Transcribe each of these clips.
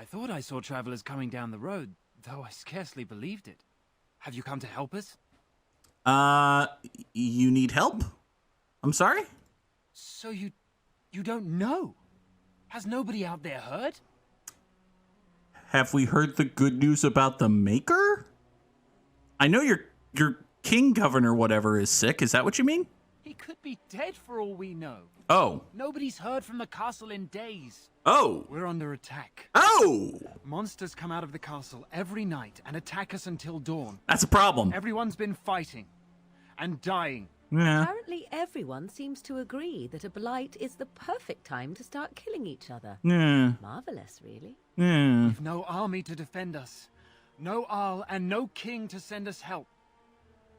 I thought I saw travelers coming down the road, though I scarcely believed it. Have you come to help us? You need help? I'm sorry? So you don't know? Has nobody out there heard? Have we heard the good news about the Maker? I know your king governor whatever is sick. Is that what you mean? He could be dead for all we know. Oh. Nobody's heard from the castle in days. Oh. We're under attack. Oh! Monsters come out of the castle every night and attack us until dawn. That's a problem. Everyone's been fighting and dying. Yeah. Apparently everyone seems to agree that a blight is the perfect time to start killing each other. Yeah. Marvelous, really. Yeah. We've no army to defend us. No Arl and no king to send us help.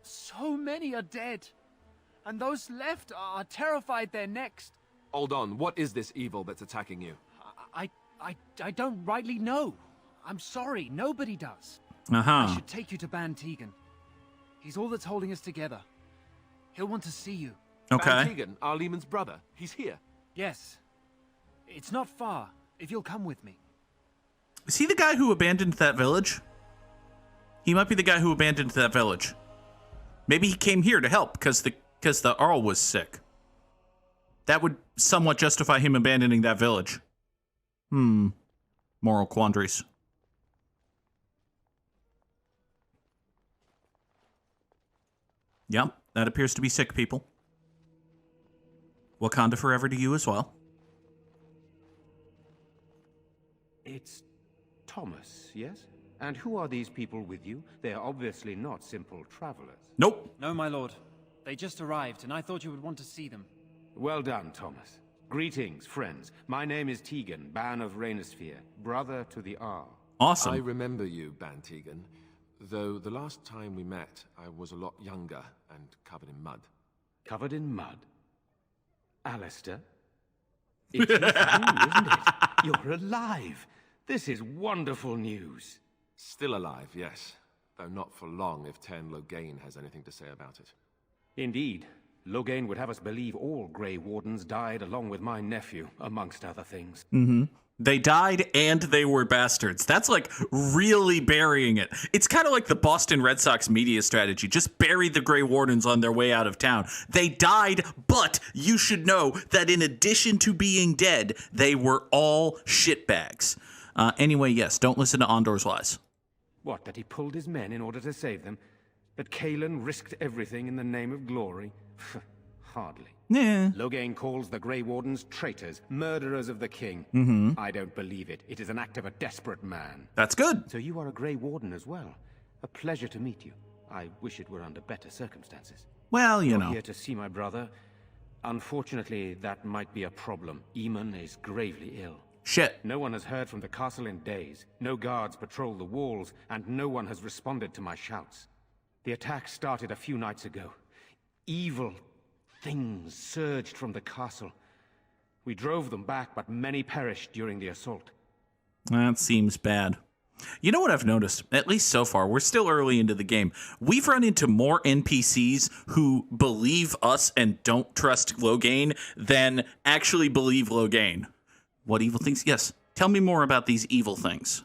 So many are dead. And those left are terrified they're next. Hold on, what is this evil that's attacking you? I don't rightly know. I'm sorry, nobody does. Uh-huh. I should take you to Ban Tegan. He's all that's holding us together. He'll want to see you. Okay. Van Tegan, our Lehman's brother. He's here. Yes. It's not far, if you'll come with me. Is he the guy who abandoned that village? He might be the guy who abandoned that village. Maybe he came here to help because the Arl was sick. That would somewhat justify him abandoning that village. Moral quandaries. Yep, that appears to be sick people. Wakanda forever to you as well. It's Thomas, yes? And who are these people with you? They are obviously not simple travelers. Nope. No, my lord. They just arrived, and I thought you would want to see them. Well done, Thomas. Greetings, friends. My name is Tegan, Ban of Rainersphere, brother to the Arl. Awesome. I remember you, Ban Tegan. Though the last time we met, I was a lot younger and covered in mud. Covered in mud? Alistair? It's you, isn't it? You're alive. This is wonderful news. Still alive, yes. Though not for long if Ten Loghain has anything to say about it. Indeed. Loghain would have us believe all Grey Wardens died along with my nephew, amongst other things. They died and they were bastards. That's like really burying it. It's kind of like the Boston Red Sox media strategy. Just bury the Grey Wardens on their way out of town. They died, but you should know that in addition to being dead, they were all shitbags. Anyway, yes, don't listen to Andor's lies. What, that he pulled his men in order to save them? That Kaelan risked everything in the name of glory? Hardly. Yeah. Loghain calls the Grey Wardens traitors, murderers of the king. I don't believe it. It is an act of a desperate man. That's good. So you are a Grey Warden as well. A pleasure to meet you. I wish it were under better circumstances. Well, you You're know. here to see my brother. Unfortunately, that might be a problem. Eamon is gravely ill. Shit. No one has heard from the castle in days. No guards patrol the walls, and no one has responded to my shouts. The attack started a few nights ago. Evil things surged from the castle. We drove them back, but many perished during the assault. That seems bad. You know what I've noticed? At least so far, we're still early into the game. We've run into more NPCs who believe us and don't trust Loghain than actually believe Loghain. What evil things? Yes. Tell me more about these evil things.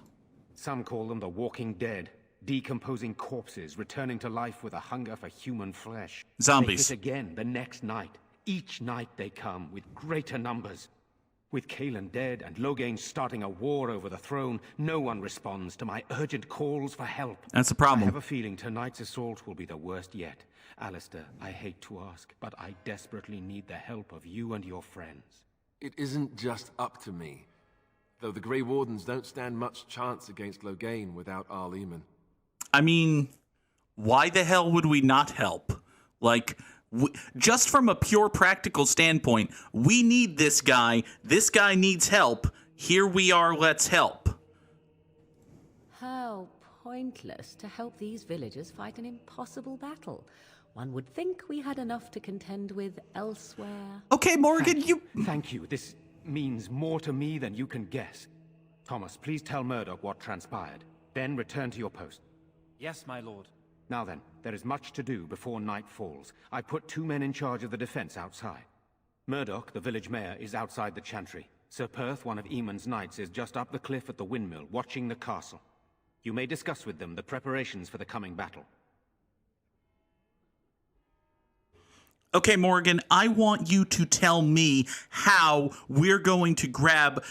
Some call them the Walking Dead. Decomposing corpses, returning to life with a hunger for human flesh. Zombies. They hit again the next night. Each night they come, with greater numbers. With Kaelan dead and Loghain starting a war over the throne, no one responds to my urgent calls for help. That's a I problem. have a feeling tonight's assault will be the worst yet. Alistair, I hate to ask, but I desperately need the help of you and your friends. It isn't just up to me. Though the Grey Wardens don't stand much chance against Loghain without our Lehman. I mean, why the hell would we not help? Like, just from a pure practical standpoint, we need this guy. This guy needs help. Here we are, let's help. How pointless to help these villagers fight an impossible battle. One would think we had enough to contend with elsewhere. Okay, Morgan, you... Thank you. This means more to me than you can guess. Thomas, please tell Murdoch what transpired. Then return to your post. Yes, my lord. Now then, there is much to do before night falls. I put 2 men in charge of the defense outside. Murdoch, the village mayor, is outside the chantry. Sir Perth, one of Eamon's knights, is just up the cliff at the windmill, watching the castle. You may discuss with them the preparations for the coming battle. Okay, Morgan, I want you to tell me how we're going to grab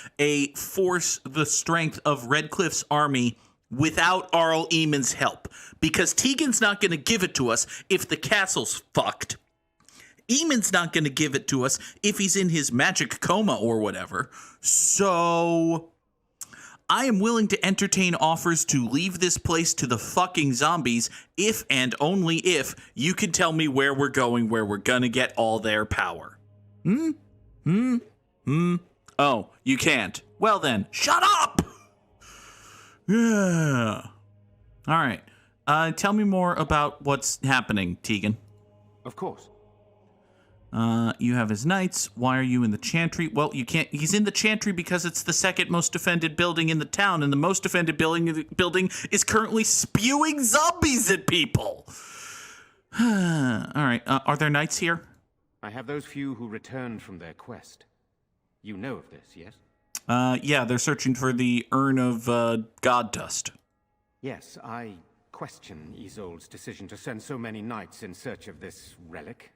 force the strength of Redcliffe's army without Arl Eamon's help. Because Tegan's not going to give it to us if the castle's fucked. Eamon's not going to give it to us if he's in his magic coma or whatever. So I am willing to entertain offers to leave this place to the fucking zombies if and only if you can tell me where we're going, where we're going to get all their power. Oh, you can't. Well then, shut up! Yeah. All right. Tell me more about what's happening, Tegan. Of course. You have his knights. Why are you in the chantry? Well, you can't. He's in the chantry because it's the second most defended building in the town, and the most defended building is currently spewing zombies at people. All right. Are there knights here? I have those few who returned from their quest. You know of this, yes? Yeah, they're searching for the urn of god dust. Yes, I question Isolde's decision to send so many knights in search of this relic.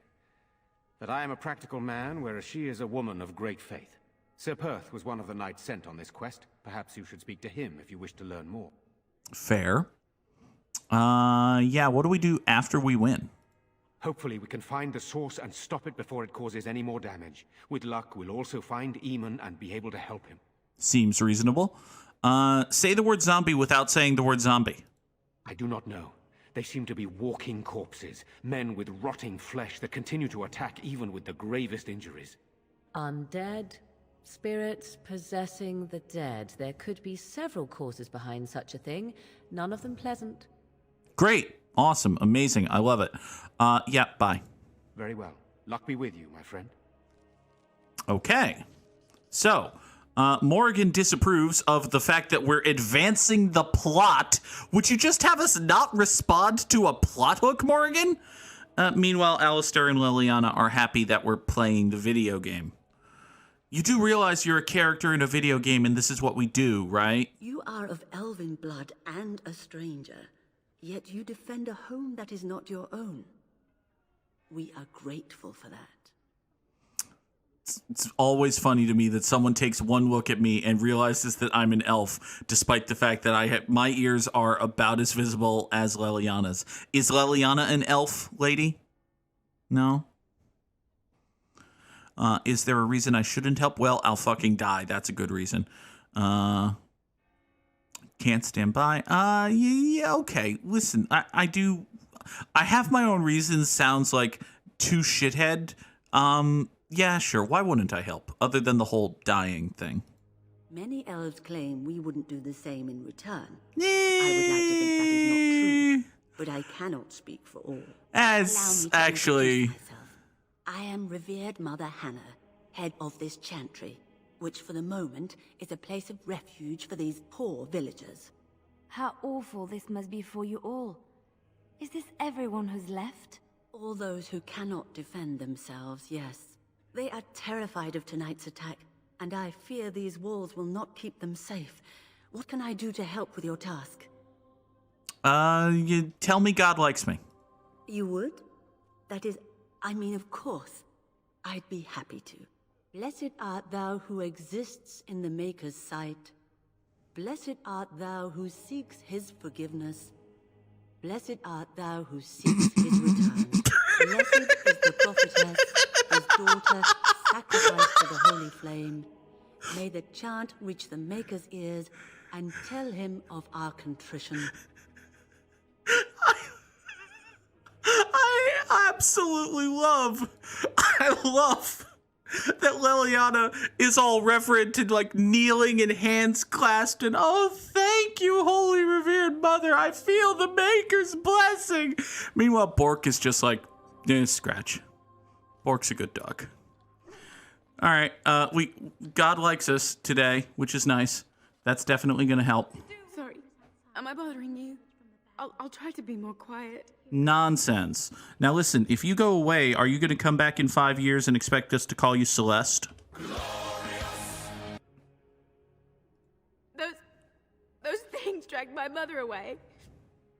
But I am a practical man, whereas she is a woman of great faith. Sir Perth was one of the knights sent on this quest. Perhaps you should speak to him if you wish to learn more. Fair. Yeah, what do we do after we win? Hopefully we can find the source and stop it before it causes any more damage. With luck, we'll also find Eamon and be able to help him. Seems reasonable. Say the word zombie without saying the word zombie. I do not know. They seem to be walking corpses, men with rotting flesh that continue to attack even with the gravest injuries. Undead, spirits possessing the dead. There could be several causes behind such a thing, none of them pleasant. Great. Awesome. Amazing. I love it. Yeah, bye. Very well. Luck be with you, my friend. Okay. So, Morgan disapproves of the fact that we're advancing the plot. Would you just have us not respond to a plot hook, Morgan? Meanwhile, Alistair and Liliana are happy that we're playing the video game. You do realize you're a character in a video game and this is what we do, right? You are of elven blood and a stranger, yet you defend a home that is not your own. We are grateful for that. It's always funny to me that someone takes one look at me and realizes that I'm an elf, despite the fact that my ears are about as visible as Liliana's. Is Liliana an elf, lady? No? Is there a reason I shouldn't help? Well, I'll fucking die. That's a good reason. Can't stand by. Yeah, okay. Listen, I have my own reasons. Sounds like too shithead. Yeah, sure. Why wouldn't I help? Other than the whole dying thing. Many elves claim we wouldn't do the same in return. I would like to think that is not true, but I cannot speak for all. As actually, I am revered Mother Hannah, head of this chantry, which for the moment is a place of refuge for these poor villagers. How awful this must be for you all. Is this everyone who's left? All those who cannot defend themselves, yes. They are terrified of tonight's attack, and I fear these walls will not keep them safe. What can I do to help with your task? You tell me God likes me. You would? That is, I mean, of course. I'd be happy to. Blessed art thou who exists in the Maker's sight. Blessed art thou who seeks his forgiveness. Blessed art thou who seeks his return. Blessed is the prophetess, his daughter, sacrificed to the holy flame. May the chant reach the Maker's ears and tell him of our contrition. I absolutely love that Liliana is all reverent and like kneeling and hands clasped and oh, thank you, holy revered mother. I feel the Maker's blessing. Meanwhile, Bork is just like, scratch. Bork's a good dog. All right, God likes us today, which is nice. That's definitely going to help. Sorry, am I bothering you? I'll try to be more quiet. Nonsense. Now listen, if you go away, are you going to come back in 5 years and expect us to call you Celeste? kings dragged my mother away.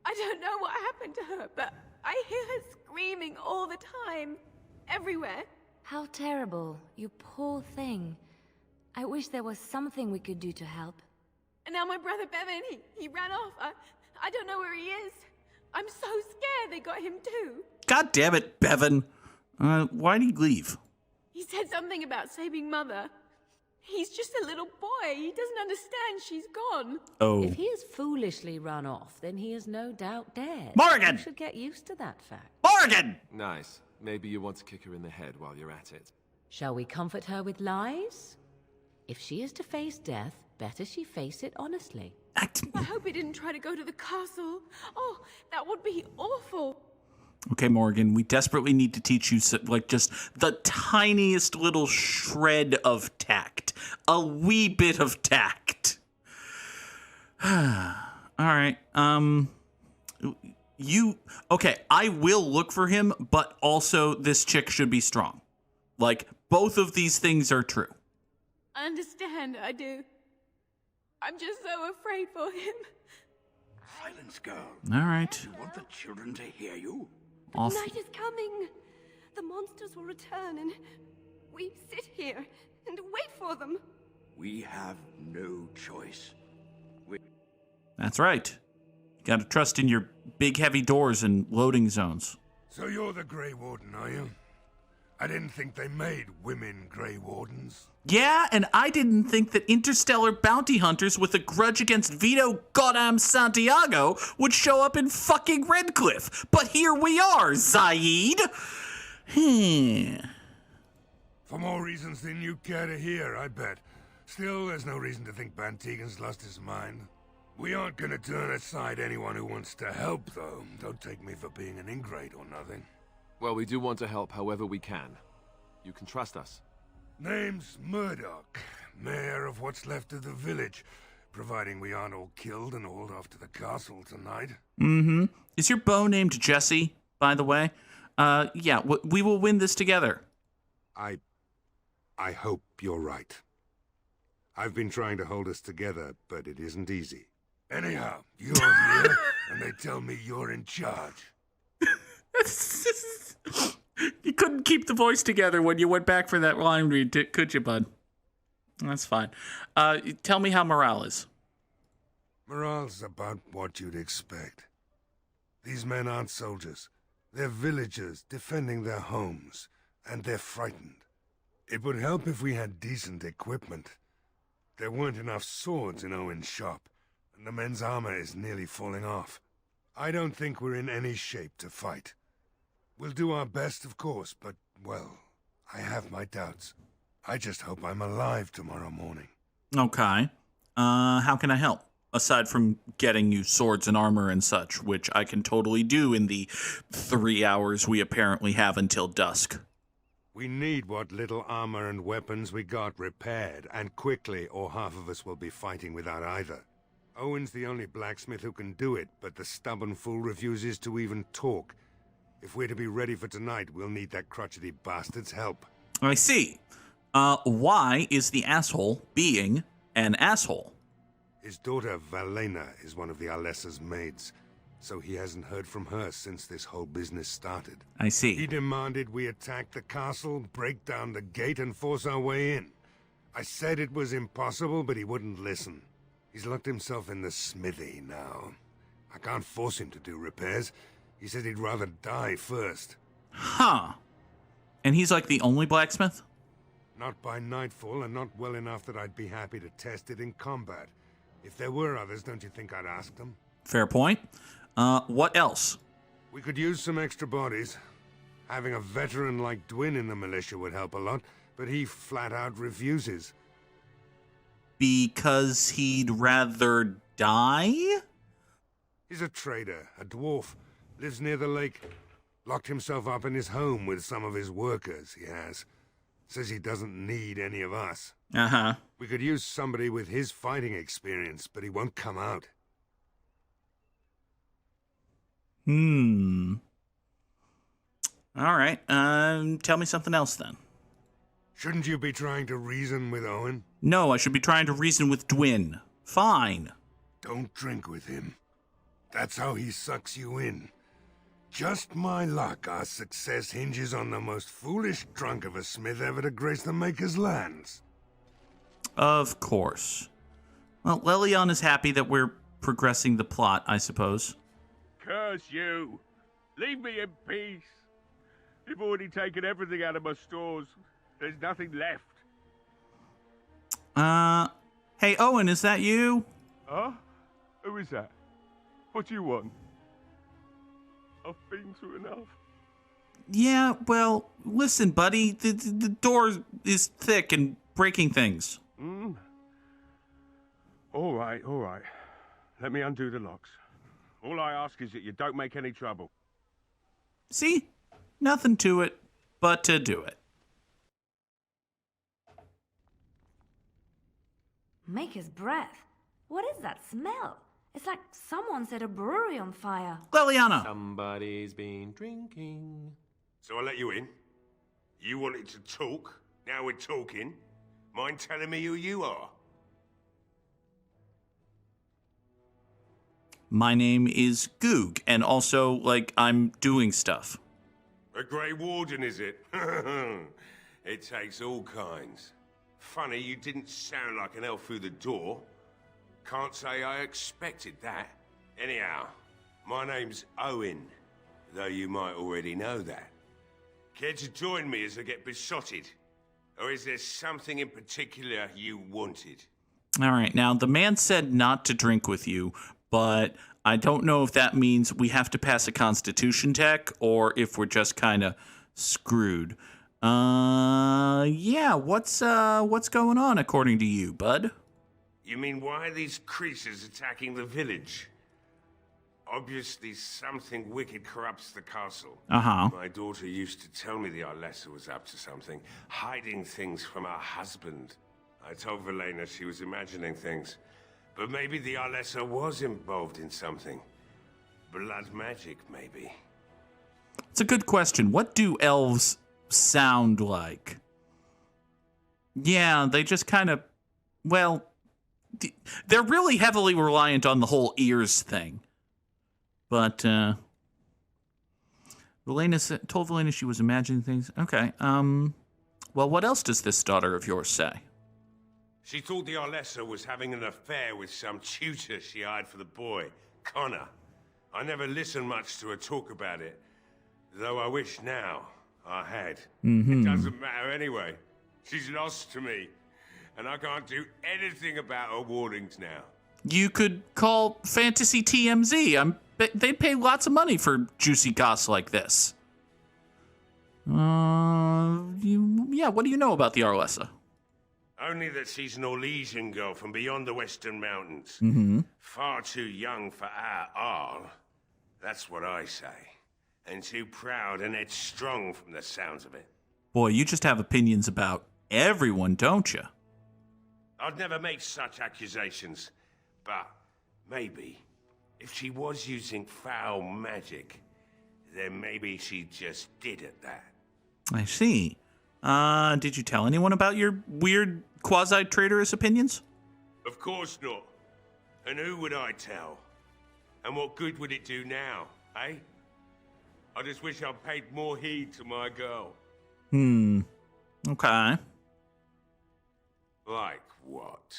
I don't know what happened to her, but I hear her screaming all the time. Everywhere. How terrible. You poor thing. I wish there was something we could do to help. And now my brother Bevan, he ran off. I don't know where he is. I'm so scared they got him too. God damn it, Bevan. Why'd he leave? He said something about saving Mother. He's just a little boy. He doesn't understand she's gone. Oh. If he has foolishly run off, then he is no doubt dead. Morgan! You should get used to that fact. Morgan! Nice. Maybe you want to kick her in the head while you're at it. Shall we comfort her with lies? If she is to face death, better she face it honestly. I hope he didn't try to go to the castle. Oh, that would be awful. Okay, Morgan, we desperately need to teach you, like, just the tiniest little shred of tact. A wee bit of tact. All right. Okay, I will look for him, but also this chick should be strong. Like, both of these things are true. I understand, I do. I'm just so afraid for him. Silence, girl. All right. You want the children to hear you? Off. Night is coming. The monsters will return, and we sit here and wait for them. We have no choice. That's right. You gotta trust in your big heavy doors and loading zones. So you're the Grey Warden, are you? I didn't think they made women Grey Wardens. Yeah, and I didn't think that interstellar bounty hunters with a grudge against Vito Goddamn Santiago would show up in fucking Redcliffe. But here we are, Zaid. For more reasons than you care to hear, I bet. Still, there's no reason to think Bantegan's lost his mind. We aren't gonna turn aside anyone who wants to help, though. Don't take me for being an ingrate or nothing. Well, we do want to help however we can. You can trust us. Name's Murdoch, mayor of what's left of the village, providing we aren't all killed and hauled off to the castle tonight. Mm-hmm. Is your beau named Jesse, by the way? Yeah, we will win this together. I hope you're right. I've been trying to hold us together, but it isn't easy. Anyhow, you're here, and they tell me you're in charge. You couldn't keep the voice together when you went back for that line read, could you, bud? That's fine. Tell me how morale is. Morale's about what you'd expect. These men aren't soldiers. They're villagers defending their homes, and they're frightened. It would help if we had decent equipment. There weren't enough swords in Owen's shop, and the men's armor is nearly falling off. I don't think we're in any shape to fight. We'll do our best, of course, but, well, I have my doubts. I just hope I'm alive tomorrow morning. Okay. How can I help? Aside from getting you swords and armor and such, which I can totally do in the 3 hours we apparently have until dusk. We need what little armor and weapons we got repaired, and quickly, or half of us will be fighting without either. Owen's the only blacksmith who can do it, but the stubborn fool refuses to even talk. If we're to be ready for tonight, we'll need that crotchety bastard's help. I see. Why is the asshole being an asshole? His daughter, Valena, is one of the Alessa's maids, so he hasn't heard from her since this whole business started. I see. He demanded we attack the castle, break down the gate, and force our way in. I said it was impossible, but he wouldn't listen. He's locked himself in the smithy now. I can't force him to do repairs. He said he'd rather die first. Huh. And he's like the only blacksmith? Not by nightfall, and not well enough that I'd be happy to test it in combat. If there were others, don't you think I'd ask them? Fair point. What else? We could use some extra bodies. Having a veteran like Dwin in the militia would help a lot, but he flat out refuses. Because he'd rather die? He's a trader, a dwarf. Lives near the lake. Locked himself up in his home with some of his workers, he has. Says he doesn't need any of us. Uh-huh. We could use somebody with his fighting experience, but he won't come out. All right. Tell me something else then. Shouldn't you be trying to reason with Owen? No, I should be trying to reason with Dwin. Fine. Don't drink with him. That's how he sucks you in. Just my luck, our success hinges on the most foolish drunk of a smith ever to grace the Maker's lands. Of course. Well, Lelion is happy that we're progressing the plot, I suppose. Curse you! Leave me in peace! You've already taken everything out of my stores. There's nothing left. Hey, Owen, is that you? Huh? Who is that? What do you want? I've been through enough. Yeah, well, listen, buddy. The door is thick and breaking things. All right. Let me undo the locks. All I ask is that you don't make any trouble. See? Nothing to it but to do it. Maker's breath. What is that smell? It's like someone set a brewery on fire. Leliana! Somebody's been drinking. So I let you in. You wanted to talk. Now we're talking. Mind telling me who you are? My name is Goog, and also, like, I'm doing stuff. A Grey Warden, is it? It takes all kinds. Funny, you didn't sound like an elf through the door. Can't say I expected that. Anyhow, my name's Owen, though you might already know that. Care to join me as I get besotted? Or is there something in particular you wanted? All right, now, the man said not to drink with you, but I don't know if that means we have to pass a constitution check or if we're just kind of screwed. Yeah, what's going on according to you, bud? You mean why are these creatures attacking the village? Obviously something wicked corrupts the castle. Uh-huh. My daughter used to tell me the Arlessa was up to something, hiding things from her husband. I told Velena she was imagining things. But maybe the Arlessa was involved in something. Blood magic, maybe. It's a good question. What do elves sound like? Yeah, they just kind of, well, they're really heavily reliant on the whole ears thing. But, Velena told Velena she was imagining things. Okay, well, what else does this daughter of yours say? She thought the Arlessa was having an affair with some tutor she hired for the boy, Connor. I never listened much to her talk about it, though I wish now I had. It doesn't matter anyway. She's lost to me, and I can't do anything about her warnings now. You could call Fantasy TMZ. They pay lots of money for juicy goss like this. Yeah, what do you know about the Arlessa? Only that she's an Orlesian girl from beyond the Western Mountains. Far too young for our Arl. That's what I say. And too proud and headstrong from the sounds of it. Boy, you just have opinions about everyone, don't you? I'd never make such accusations. But maybe, if she was using foul magic, then maybe she just did at that. I see. Did you tell anyone about your weird quasi-traitorous opinions? Of course not. And who would I tell? And what good would it do now, eh? I just wish I'd paid more heed to my girl. Okay. Like what?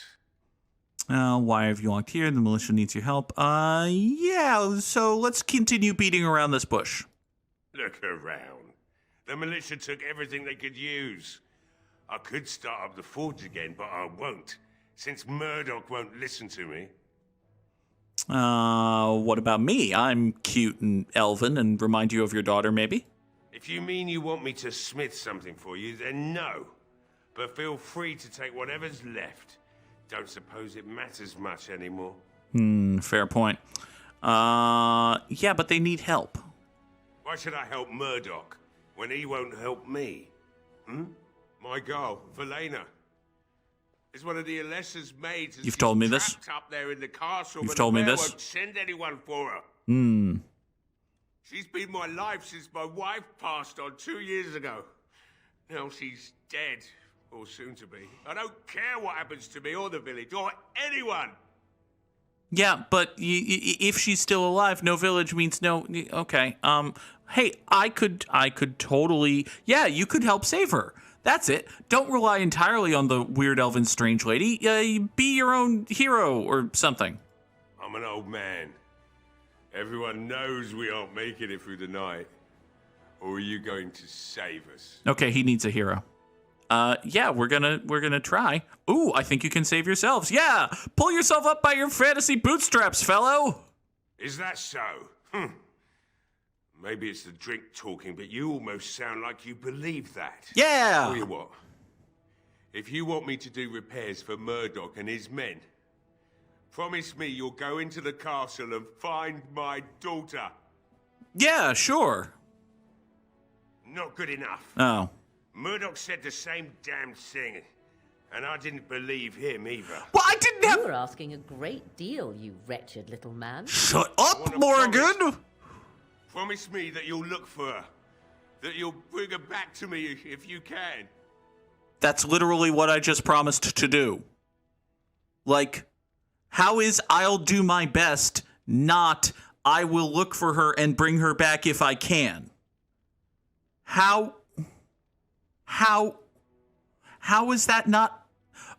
Why have you locked here? The militia needs your help. Yeah, so let's continue beating around this bush. Look around. The militia took everything they could use. I could start up the forge again, but I won't, since Murdoch won't listen to me. What about me? I'm cute and elven and remind you of your daughter, maybe? If you mean you want me to smith something for you, then no. But feel free to take whatever's left. Don't suppose it matters much anymore. Fair point. Yeah, but they need help. Why should I help Murdoch when he won't help me? My girl, Velena, is one of the Alessa's maids. You've told me this. Trapped up there in the castle. You've told me this. Won't send anyone for her. She's been my life since my wife passed on 2 years ago. Now she's dead, or soon to be. I don't care what happens to me or the village or anyone. Yeah, but if she's still alive, no village means no. Okay. Hey, I could totally. Yeah, you could help save her. That's it. Don't rely entirely on the weird elven strange lady. Be your own hero or something. I'm an old man. Everyone knows we aren't making it through the night. Or are you going to save us? Okay, he needs a hero. Yeah, we're gonna try. Ooh, I think you can save yourselves. Yeah, pull yourself up by your fantasy bootstraps, fellow. Is that so? Maybe it's the drink talking, but you almost sound like you believe that. Yeah. Tell you what. If you want me to do repairs for Murdoch and his men, promise me you'll go into the castle and find my daughter. Yeah, sure. Not good enough. Oh. Murdoch said the same damn thing, and I didn't believe him either. Well, I didn't have... You're asking a great deal, you wretched little man. Shut up, Morgan! Promise me that you'll look for her. That you'll bring her back to me if you can. That's literally what I just promised to do. Like, how is I'll do my best, not I will look for her and bring her back if I can? How is that not...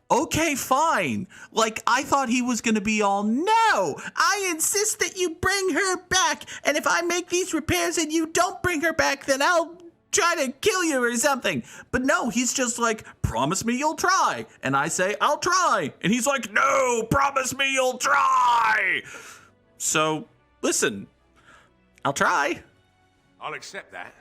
Okay, fine. Like, I thought he was going to be all, no, I insist that you bring her back. And if I make these repairs and you don't bring her back, then I'll try to kill you or something. But no, he's just like, promise me you'll try. And I say, I'll try. And he's like, no, promise me you'll try. So, listen, I'll try. I'll accept that.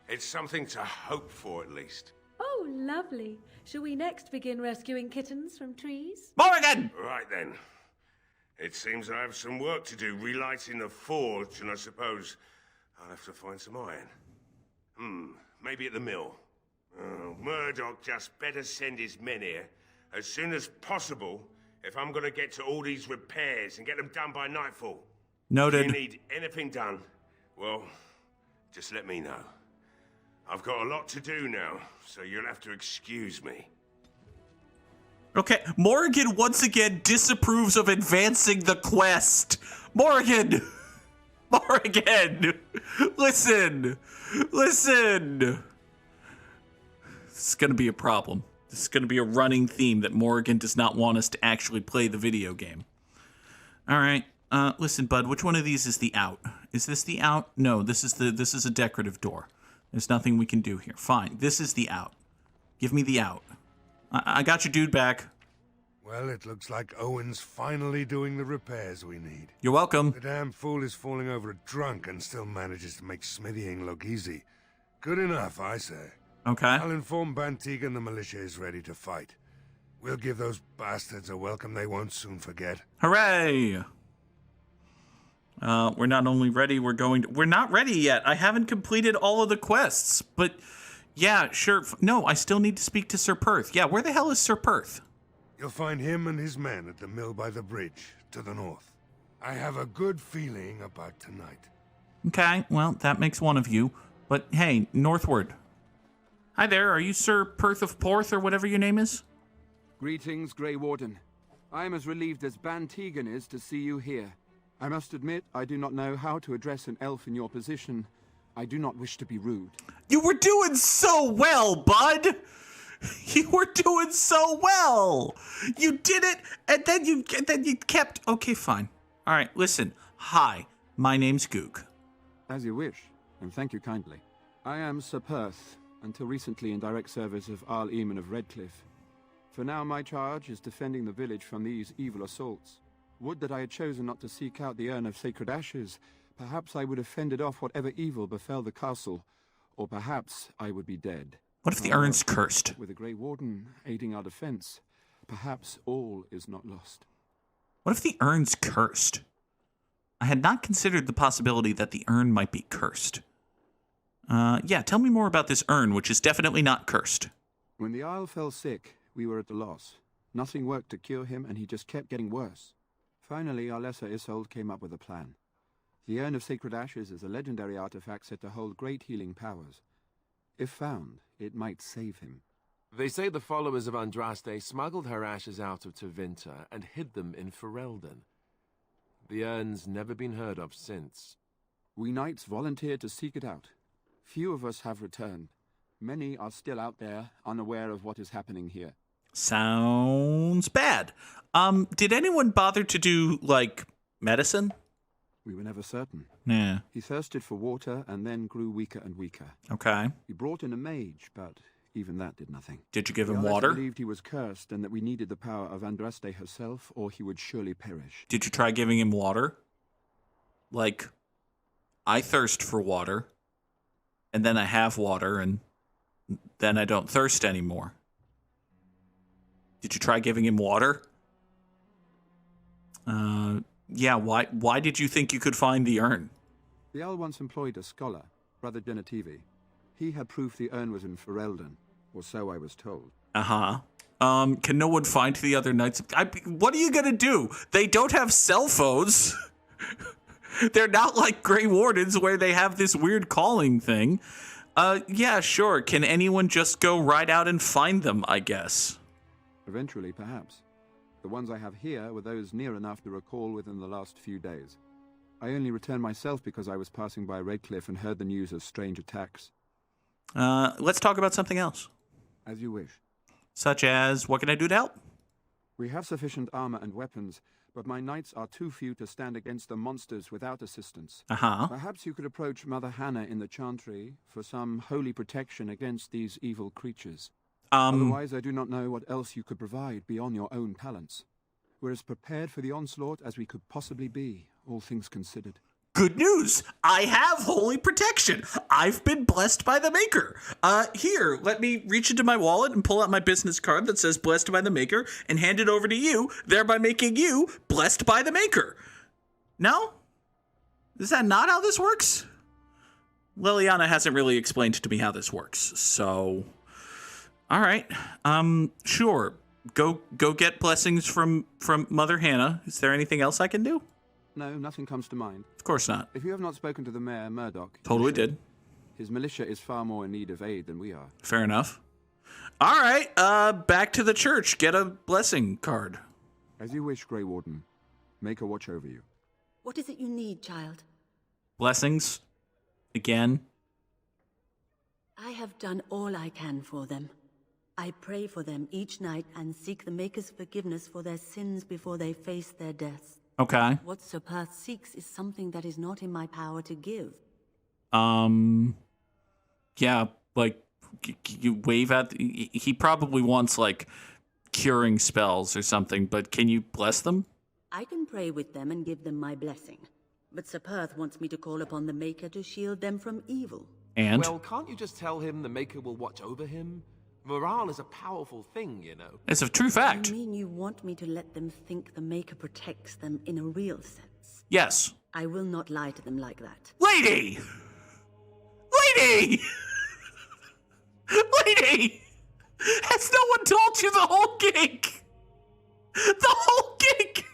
It's something to hope for, at least. Oh, lovely. Shall we next begin rescuing kittens from trees? Morgan! Right then. It seems I have some work to do relighting the forge, and I suppose I'll have to find some iron. Maybe at the mill. Oh, Murdoch just better send his men here as soon as possible if I'm gonna get to all these repairs and get them done by nightfall. Noted. If you need anything done, well, just let me know. I've got a lot to do now, so you'll have to excuse me. Okay, Morgan once again disapproves of advancing the quest. Morgan! Morgan! Listen! Listen! This is gonna be a problem. This is gonna be a running theme that Morgan does not want us to actually play the video game. Alright, listen, bud, which one of these is the out? Is this the out? No, this is a decorative door. There's nothing we can do here. Fine, this is the out. Give me the out. I got your dude back. Well, it looks like Owen's finally doing the repairs we need. You're welcome. The damn fool is falling over drunk and still manages to make smithying look easy. Good enough, I say. Okay. I'll inform Bantigan the militia is ready to fight. We'll give those bastards a welcome they won't soon forget. Hooray! We're not only ready, we're not ready yet. I haven't completed all of the quests, but yeah, sure. No, I still need to speak to Sir Perth. Yeah, where the hell is Sir Perth? You'll find him and his men at the mill by the bridge, to the north. I have a good feeling about tonight. Okay, well, that makes one of you. But hey, northward. Hi there, are you Sir Perth of Porth or whatever your name is? Greetings, Grey Warden. I am as relieved as Bantigan is to see you here. I must admit, I do not know how to address an elf in your position. I do not wish to be rude. You were doing so well, bud! You were doing so well! You did it, and then you kept... Okay, fine. All right, listen. Hi, my name's Goog. As you wish, and thank you kindly. I am Sir Perth, until recently in direct service of Arl Eamon of Redcliffe. For now, my charge is defending the village from these evil assaults. Would that I had chosen not to seek out the urn of sacred ashes. Perhaps I would have fended off whatever evil befell the castle, or perhaps I would be dead. What if the urn's cursed? With the Grey Warden aiding our defense, perhaps all is not lost. What if the urn's cursed? I had not considered the possibility that the urn might be cursed. Yeah, tell me more about this urn, which is definitely not cursed. When the Isle fell sick, we were at a loss. Nothing worked to cure him, and he just kept getting worse. Finally, our lesser Isolde came up with a plan. The Urn of Sacred Ashes is a legendary artifact said to hold great healing powers. If found, it might save him. They say the followers of Andraste smuggled her ashes out of Tevinter and hid them in Ferelden. The urn's never been heard of since. We knights volunteered to seek it out. Few of us have returned. Many are still out there, unaware of what is happening here. Sounds bad. Did anyone bother to do, like, medicine? We were never certain. Yeah. He thirsted for water and then grew weaker and weaker. Okay. We brought in a mage, but even that did nothing. Did you give The him others water? believed he was cursed and that we needed the power of Andraste herself, or he would surely perish. Did you try giving him water? Like, I thirst for water, and then I have water, and then I don't thirst anymore. Did you try giving him water? Yeah, why did you think you could find the urn? The Owl once employed a scholar, Brother Genetivi. He had proof the urn was in Ferelden, or so I was told. Uh-huh. Can no one find the other knights? What are you gonna do? They don't have cell phones. They're not like Grey Wardens where they have this weird calling thing. Yeah, sure. Can anyone just go right out and find them, I guess? Eventually, perhaps. The ones I have here were those near enough to recall within the last few days. I only returned myself because I was passing by Redcliffe and heard the news of strange attacks. Let's talk about something else. As you wish. Such as, what can I do to help? We have sufficient armor and weapons, but my knights are too few to stand against the monsters without assistance. Uh-huh. Perhaps you could approach Mother Hannah in the Chantry for some holy protection against these evil creatures. Otherwise, I do not know what else you could provide beyond your own talents. We're as prepared for the onslaught as we could possibly be, all things considered. Good news! I have holy protection! I've been blessed by the Maker! Here, let me reach into my wallet and pull out my business card that says blessed by the Maker and hand it over to you, thereby making you blessed by the Maker. No? Is that not how this works? Liliana hasn't really explained to me how this works, so... Alright, sure. Go get blessings from Mother Hannah. Is there anything else I can do? No, nothing comes to mind. Of course not. If you have not spoken to the Mayor, Murdoch... Totally did. His militia is far more in need of aid than we are. Fair enough. Alright, back to the church. Get a blessing card. As you wish, Grey Warden. Make a watch over you. What is it you need, child? Blessings. Again. I have done all I can for them. I pray for them each night and seek the Maker's forgiveness for their sins before they face their deaths. Okay. What Sir Perth seeks is something that is not in my power to give. Yeah, like, you wave at... He probably wants, like, curing spells or something, but can you bless them? I can pray with them and give them my blessing. But Sir Perth wants me to call upon the Maker to shield them from evil. And? Well, can't you just tell him the Maker will watch over him? Morale is a powerful thing, you know. It's a true fact. You mean you want me to let them think the Maker protects them in a real sense? Yes. I will not lie to them like that. Lady! Lady! Lady! Has no one told you the whole gig? The whole gig!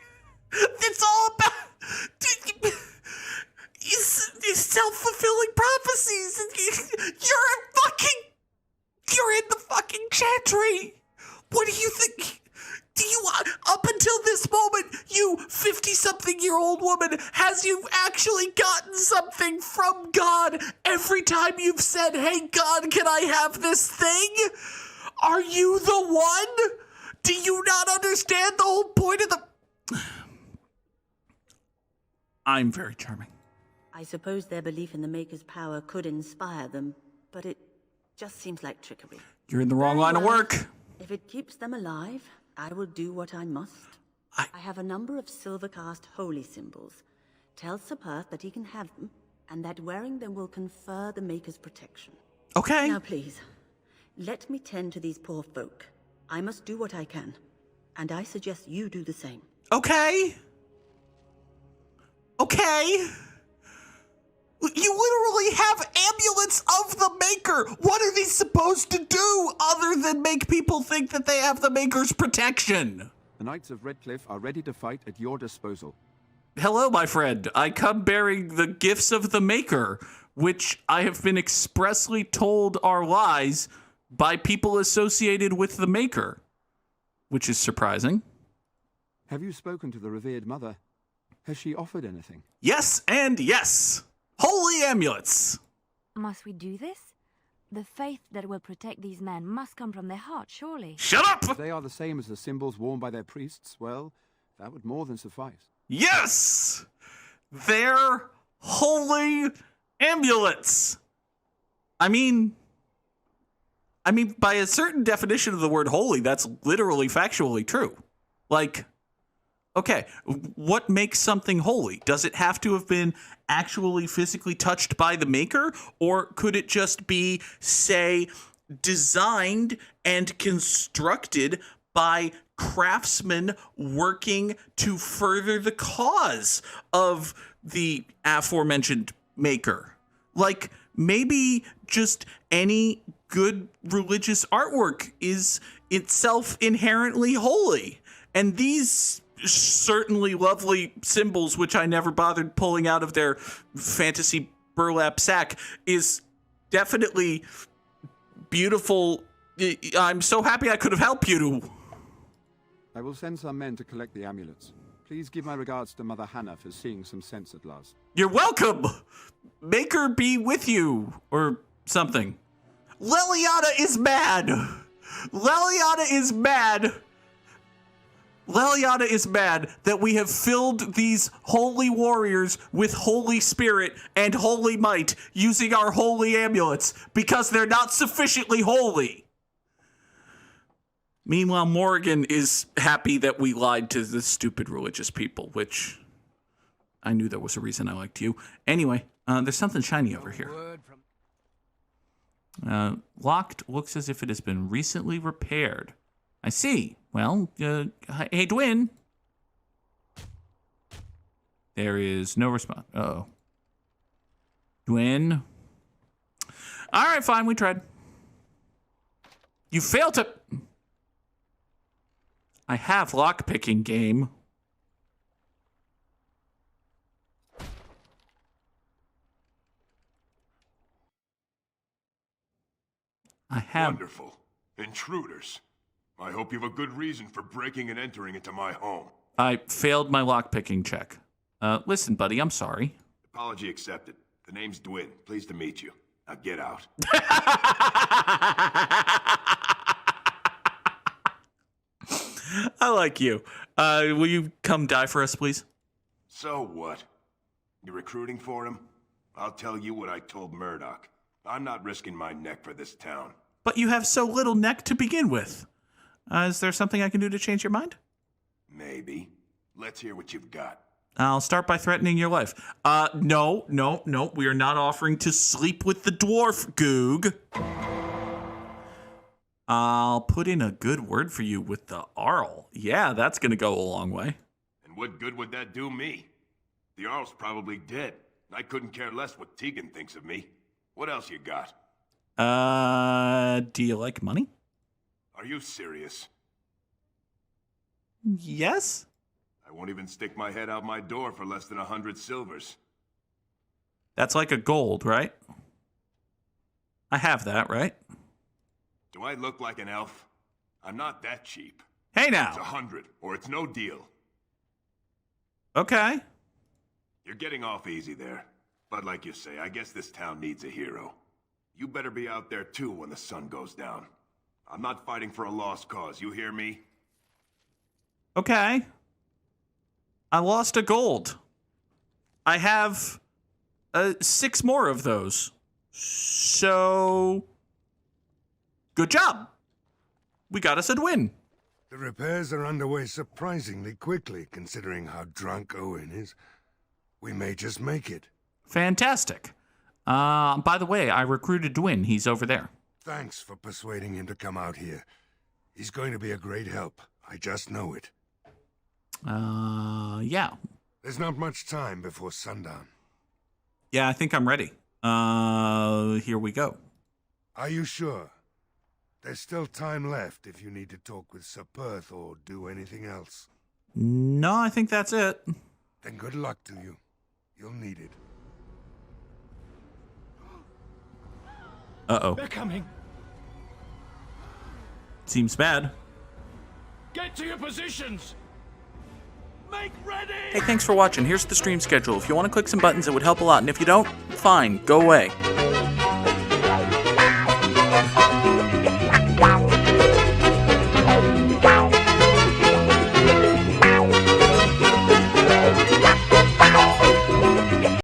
It's all about... These self-fulfilling prophecies. You're in the fucking chantry. What do you think? Do you, up until this moment, you 50-something-year-old woman, has you actually gotten something from God every time you've said, hey, God, can I have this thing? Are you the one? Do you not understand the whole point of the... I'm very charming. I suppose their belief in the Maker's power could inspire them, but it just seems like trickery. You're in the wrong line of work. If it keeps them alive, I will do what I must. I have a number of silver-cast holy symbols. Tell Sir Perth that he can have them, and that wearing them will confer the Maker's protection. Okay. Now please, let me tend to these poor folk. I must do what I can, and I suggest you do the same. Okay. Okay. You literally have amulets of the Maker. What are these supposed to do other than make people think that they have the Maker's protection? The Knights of Redcliffe are ready to fight at your disposal. Hello, my friend. I come bearing the gifts of the Maker, which I have been expressly told are lies by people associated with the Maker, which is surprising. Have you spoken to the revered mother? Has she offered anything? Yes and yes. Holy amulets. Must we do this? The faith that will protect these men must come from their heart, surely. Shut up! If they are the same as the symbols worn by their priests, well, that would more than suffice. Yes! They're holy amulets. I mean, by a certain definition of the word holy, that's literally factually true. Like, okay, what makes something holy? Does it have to have been actually physically touched by the maker? Or could it just be, say, designed and constructed by craftsmen working to further the cause of the aforementioned maker? Like, maybe just any good religious artwork is itself inherently holy. And these certainly lovely symbols, which I never bothered pulling out of their fantasy burlap sack, is definitely beautiful. I'm so happy I could have helped you. I will send some men to collect the amulets. Please give my regards to Mother Hannah for seeing some sense at last. You're welcome. Make her be with you, or something. Leliana is mad. Leliana is mad. Leliana is mad that we have filled these holy warriors with holy spirit and holy might using our holy amulets because they're not sufficiently holy. Meanwhile, Morrigan is happy that we lied to the stupid religious people, which I knew there was a reason I liked you. Anyway, there's something shiny over here. Locked, looks as if it has been recently repaired. I see. Well, hey, Dwin. There is no response. Uh-oh. Dwin. All right, fine, we tried. You failed to... I have lockpicking game. I have... Wonderful. Intruders. I hope you have a good reason for breaking and entering into my home. I failed my lockpicking check. Listen, buddy, I'm sorry. Apology accepted. The name's Dwin. Pleased to meet you. Now get out. I like you. Will you come die for us, please? So what? You recruiting for him? I'll tell you what I told Murdoch. I'm not risking my neck for this town. But you have so little neck to begin with. Is there something I can do to change your mind? Maybe. Let's hear what you've got. I'll start by threatening your life. No. We are not offering to sleep with the dwarf, Goog. I'll put in a good word for you with the Arl. Yeah, that's going to go a long way. And what good would that do me? The Arl's probably dead. I couldn't care less what Tegan thinks of me. What else you got? Do you like money? Are you serious? Yes. I won't even stick my head out my door for less than 100 silvers. That's like a gold, right? I have that, right? Do I look like an elf? I'm not that cheap. Hey now. It's 100, or it's no deal. Okay. You're getting off easy there. But like you say, I guess this town needs a hero. You better be out there too when the sun goes down. I'm not fighting for a lost cause, you hear me? Okay. I lost a gold. I have 6 more of those. So, good job. We got us a win. The repairs are underway surprisingly quickly, considering how drunk Owen is. We may just make it. Fantastic. By the way, I recruited Dwin. He's over there. Thanks for persuading him to come out here. He's going to be a great help. I just know it. Yeah. There's not much time before sundown. Yeah, I think I'm ready. Here we go. Are you sure? There's still time left if you need to talk with Sir Perth or do anything else. No, I think that's it. Then good luck to you. You'll need it. Uh-oh. They're coming. Seems bad. Get to your positions! Hey, thanks for watching. Here's the stream schedule. If you want to click some buttons, it would help a lot. And if you don't, fine, go away.